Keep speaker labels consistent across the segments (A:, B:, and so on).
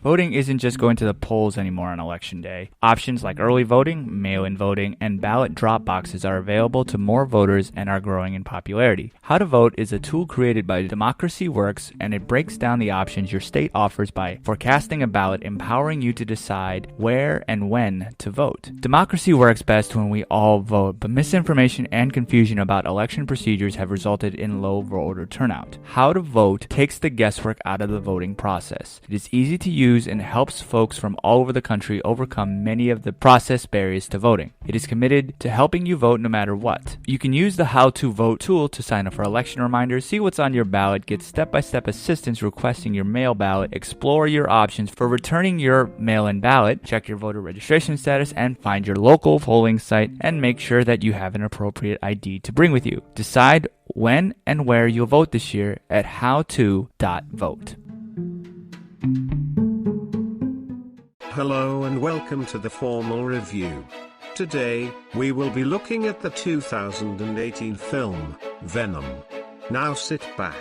A: Voting isn't just going to the polls anymore on Election Day. Options like early voting, mail-in voting, and ballot drop boxes are available to more voters and are growing in popularity. How to Vote is a tool created by Democracy Works, and it breaks down the options your state offers by forecasting a ballot, empowering you to decide where and when to vote. Democracy works best when we all vote, but misinformation and confusion about election procedures have resulted in low voter turnout. How to Vote takes the guesswork out of the voting process. It is easy to use and helps folks from all over the country overcome many of the process barriers to voting. It is committed to helping you vote no matter what. You can use the How to Vote tool to sign up for election reminders, see what's on your ballot, get step-by-step assistance requesting your mail ballot, explore your options for returning your mail-in ballot, check your voter registration status, and find your local polling site, and make sure that you have an appropriate ID to bring with you. Decide when and where you'll vote this year at howto.vote.
B: Hello and welcome to the formal review. Today, we will be looking at the 2018 film, Venom. Now sit back,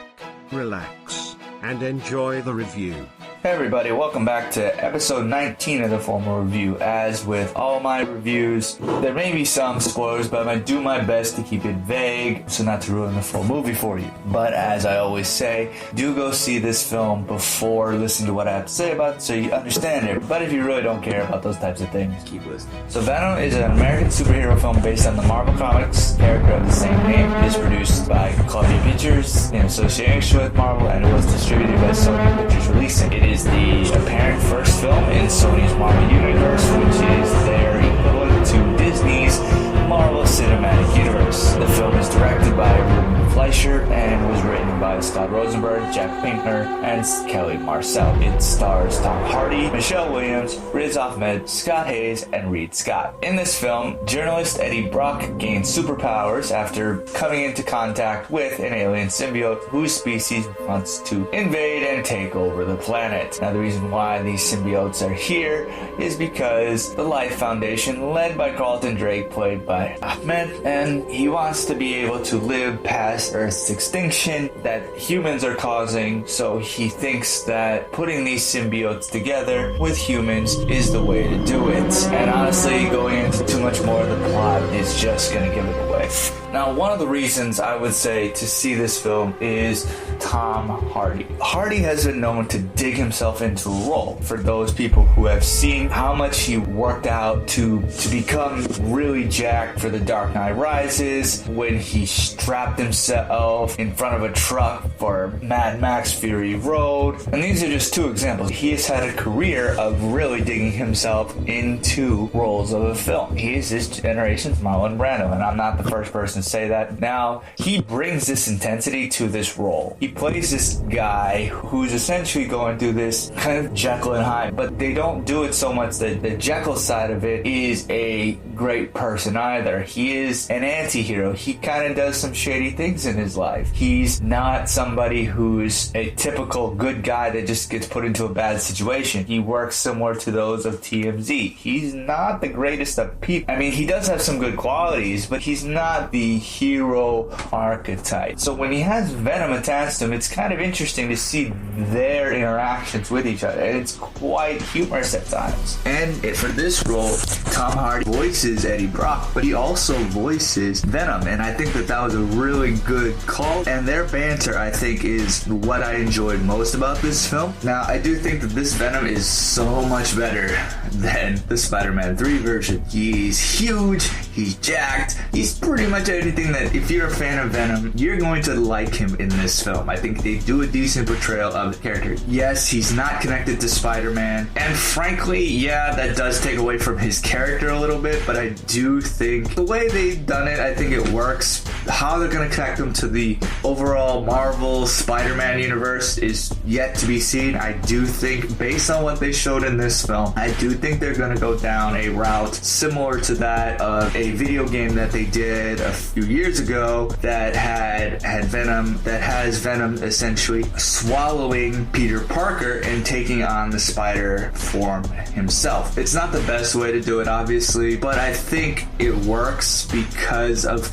B: relax, and enjoy the review.
C: Hey everybody, welcome back to episode 19 of the formal review. As with all my reviews, there may be some spoilers, but I might do my best to keep it vague so not to ruin the full movie for you. But as I always say, do go see this film before listening to what I have to say about it so you understand it. But if you really don't care about those types of things, keep listening. So Venom is an American superhero film based on the Marvel Comics character of the same name. It is produced by Columbia Pictures in association with Marvel, and it was distributed by Sony Pictures Releasing. It is the apparent first film in Sony's Marvel Universe, which is their equivalent to Disney's Marvel Cinematic Universe. The film is directed by Ruben Fleischer and was written by Scott Rosenberg, Jack Pinkner, and Kelly Marcel. It stars Tom Hardy, Michelle Williams, Riz Ahmed, Scott Hayes, and Reed Scott. In this film, journalist Eddie Brock gains superpowers after coming into contact with an alien symbiote whose species wants to invade and take over the planet. Now, the reason why these symbiotes are here is because the Life Foundation, led by Carlton Drake, played by Ahmed, and he wants to be able to live past Earth's extinction that humans are causing, so he thinks that putting these symbiotes together with humans is the way to do it. And honestly, going into too much more of the plot is just going to give it away. Now, one of the reasons I would say to see this film is Tom Hardy. Hardy has been known to dig himself into a role. For those people who have seen how much he worked out to become really jacked for The Dark Knight Rises, when he strapped himself in front of a truck for Mad Max Fury Road. And these are just two examples. He has had a career of really digging himself into roles of a film. He is this generation's Marlon Brando, and I'm not the first person to say that. Now, he brings this intensity to this role. He plays this guy who's essentially going through this kind of Jekyll and Hyde, but they don't do it so much that the Jekyll side of it is a great person either. He is an anti-hero. He kind of does some shady things in his life. He's not somebody who's a typical good guy that just gets put into a bad situation. He works similar to those of TMZ. He's not the greatest of people. I mean, he does have some good qualities, but he's not the hero archetype. So when he has Venom attached to him, it's kind of interesting to see their interactions with each other, and it's quite humorous at times. And for this role, Tom Hardy voices Eddie Brock, but he also voices Venom, and I think that was a really good call, and their banter, I think, is what I enjoyed most about this film. Now, I do think that this Venom is so much better than the Spider-Man 3 version. He's huge, he's jacked, he's pretty much anything that, if you're a fan of Venom, you're going to like him in this film. I think they do a decent portrayal of the character. Yes, he's not connected to Spider-Man, and frankly, yeah, that does take away from his character a little bit, but I do think the way they've done it, I think it works. How they're going to connect them to the overall Marvel Spider-Man universe is yet to be seen. I do think, based on what they showed in this film, I do think they're going to go down a route similar to that of a video game that they did a few years ago that had Venom, that has Venom essentially swallowing Peter Parker and taking on the spider form himself. It's not the best way to do it, obviously, but I think it works because of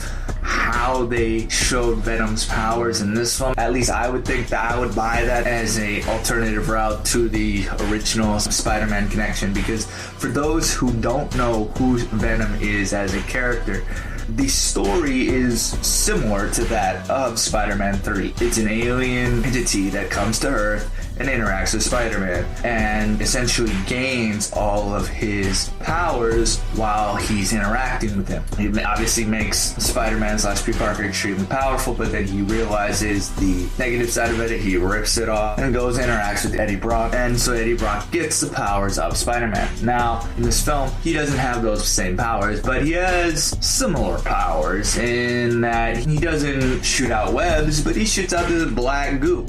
C: how they showed Venom's powers in this film. At least I would think that I would buy that as a alternative route to the original Spider-Man connection, because for those who don't know who Venom is as a character, the story is similar to that of Spider-Man 3. It's an alien entity that comes to Earth and interacts with Spider-Man and essentially gains all of his powers while he's interacting with him. It obviously makes Spider-Man / Peter Parker extremely powerful, but then he realizes the negative side of it. He rips it off and goes and interacts with Eddie Brock, and so Eddie Brock gets the powers of Spider-Man. Now, in this film, he doesn't have those same powers, but he has similar powers in that he doesn't shoot out webs, but he shoots out the black goo.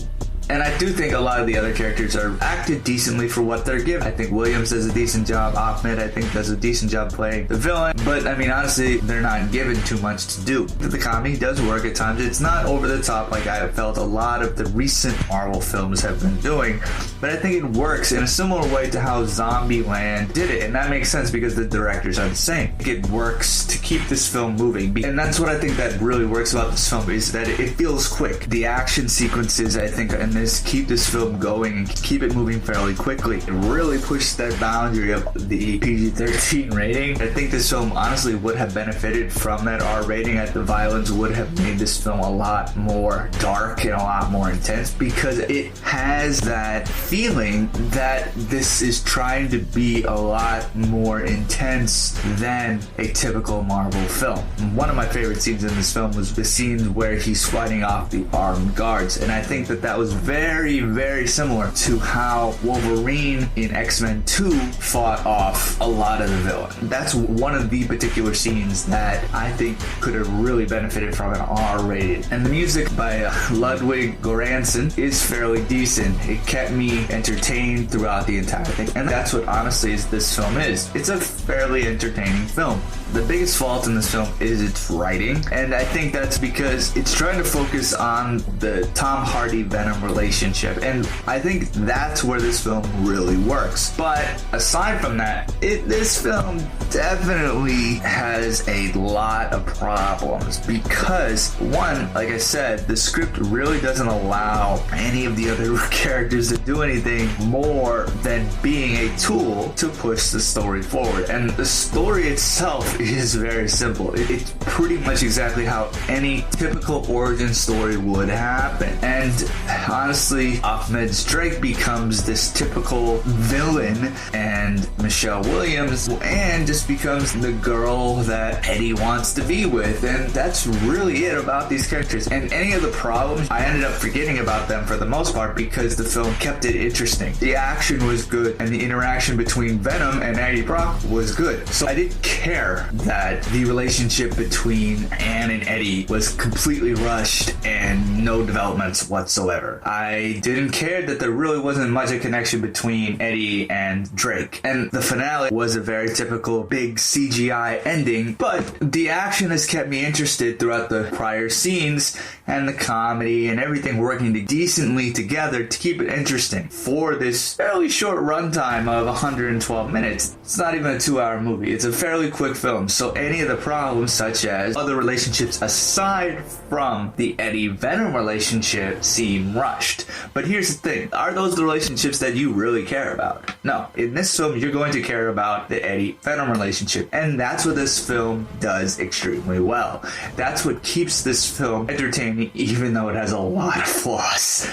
C: And I do think a lot of the other characters are acted decently for what they're given. I think Williams does a decent job. Ahmed, I think, does a decent job playing the villain. But, I mean, honestly, they're not given too much to do. The comedy does work at times. It's not over the top like I have felt a lot of the recent Marvel films have been doing. But I think it works in a similar way to how Zombieland did it. And that makes sense because the directors are the same. It works to keep this film moving. And that's what I think that really works about this film, is that it feels quick. The action sequences, I think, and keep this film going and keep it moving fairly quickly. It really pushed that boundary of the PG-13 rating. I think this film honestly would have benefited from that R rating. The violence would have made this film a lot more dark and a lot more intense, because it has that feeling that this is trying to be a lot more intense than a typical Marvel film. One of my favorite scenes in this film was the scene where he's fighting off the armed guards, and I think that was very, very similar to how Wolverine in X-Men 2 fought off a lot of the villain. That's one of the particular scenes that I think could have really benefited from an R rated. And the music by Ludwig Göransson is fairly decent. It kept me entertained throughout the entire thing. And that's what honestly this film is. It's a fairly entertaining film. The biggest fault in this film is its writing, and I think that's because it's trying to focus on the Tom Hardy Venom relationship, and I think that's where this film really works. But aside from that, this film definitely has a lot of problems, because one, like I said, the script really doesn't allow any of the other characters to do anything more than being a tool to push the story forward. And the story itself is very simple. It's pretty much exactly how any typical origin story would happen. And honestly, Ahmed's Drake becomes this typical villain, and Michelle Williams and just becomes the girl that Eddie wants to be with. And that's really it about these characters. And any of the problems, I ended up forgetting about them for the most part, because the film kept it interesting. The action was good, and the interaction between Venom and Eddie Brock was good. So I didn't care that the relationship between Anne and Eddie was completely rushed and no developments whatsoever. I didn't care that there really wasn't much of a connection between Eddie and Drake. And the finale was a very typical big CGI ending, but the action has kept me interested throughout the prior scenes, and the comedy and everything working decently together to keep it interesting for this fairly short runtime of 112 minutes. It's not even a 2-hour movie. It's a fairly quick film. So any of the problems, such as other relationships aside from the Eddie Venom relationship, seem rushed. But here's the thing. Are those the relationships that you really care about? No. In this film, you're going to care about the Eddie Venom relationship. And that's what this film does extremely well. That's what keeps this film entertaining, even though it has a lot of flaws.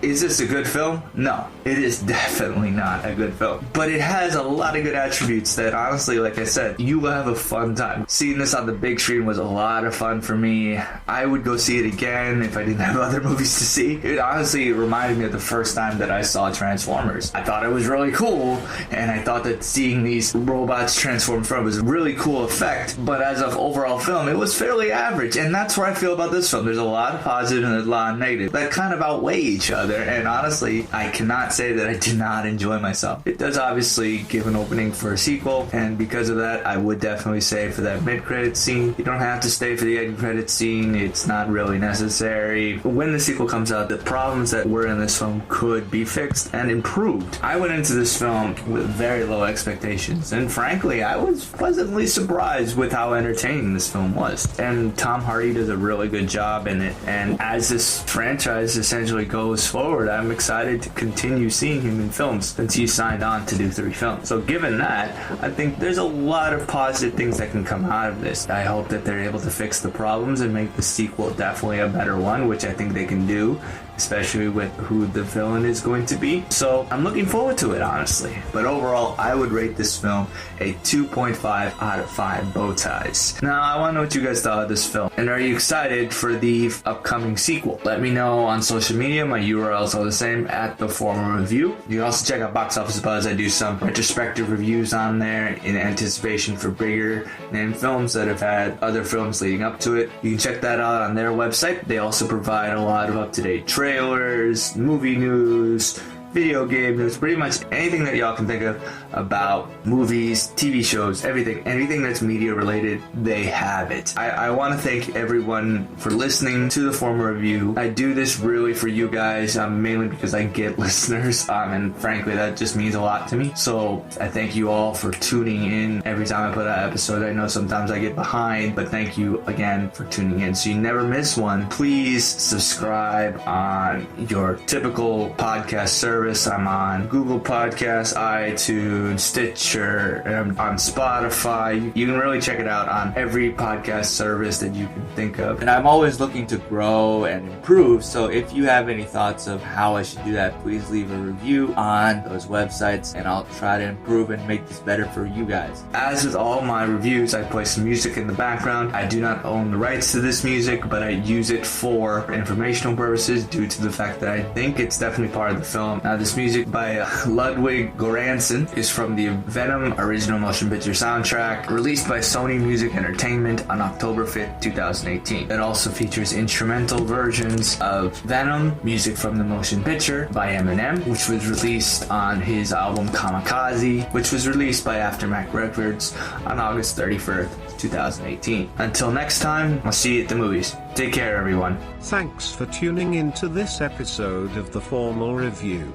C: Is this a good film? No, it is definitely not a good film. But it has a lot of good attributes that, honestly, like I said, you will have a fun time. Seeing this on the big screen was a lot of fun for me. I would go see it again if I didn't have other movies to see. It honestly reminded me of the first time that I saw Transformers. I thought it was really cool, and I thought that seeing these robots transform from was a really cool effect. But as of overall film, it was fairly average, and that's where I feel about this film. There's a lot of positive and a lot of negative that kind of outweigh each other. other, and honestly, I cannot say that I did not enjoy myself. It does obviously give an opening for a sequel, and because of that, I would definitely say for that mid-credit scene, you don't have to stay for the end-credit scene. It's not really necessary. When the sequel comes out, the problems that were in this film could be fixed and improved. I went into this film with very low expectations, and frankly, I was pleasantly surprised with how entertaining this film was. And Tom Hardy does a really good job in it, and as this franchise essentially goes forward, I'm excited to continue seeing him in films since he signed on to do 3 films. So given that, I think there's a lot of positive things that can come out of this. I hope that they're able to fix the problems and make the sequel definitely a better one, which I think they can do, especially with who the villain is going to be. So I'm looking forward to it, honestly. But overall, I would rate this film a 2.5 out of 5 bow ties. Now, I want to know what you guys thought of this film, and are you excited for the upcoming sequel? Let me know on social media. My URLs are the same, at The Former Review. You can also check out Box Office Buzz. I do some retrospective reviews on there in anticipation for bigger name films that have had other films leading up to it. You can check that out on their website. They also provide a lot of up-to-date trailers, movie news, video game news, pretty much anything that y'all can think of about movies, TV shows, anything that's media related, they have it. I want to thank everyone for listening to The Former Review. I do this really for you guys, mainly because I get listeners, and frankly that just means a lot to me. So I thank you all for tuning in every time I put out an episode. I know sometimes I get behind, but thank you again for tuning in so you never miss one. Please subscribe on your typical podcast service. I'm on Google Podcasts, iTunes, Stitcher, on Spotify. You can really check it out on every podcast service that you can think of. And I'm always looking to grow and improve, so if you have any thoughts of how I should do that, please leave a review on those websites and I'll try to improve and make this better for you guys. As with all my reviews, I play some music in the background. I do not own the rights to this music, but I use it for informational purposes due to the fact that I think it's definitely part of the film. Now, this music by Ludwig Göransson is from the Venom original motion picture soundtrack, released by Sony Music Entertainment on October 5th, 2018. It also features instrumental versions of Venom, music from the motion picture by Eminem, which was released on his album Kamikaze, which was released by Aftermath Records on August 31st, 2018. Until next time, I'll see you at the movies. Take care, everyone.
B: Thanks for tuning in to this episode of The Formal Review.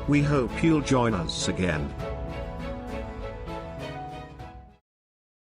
B: We hope you'll join us again.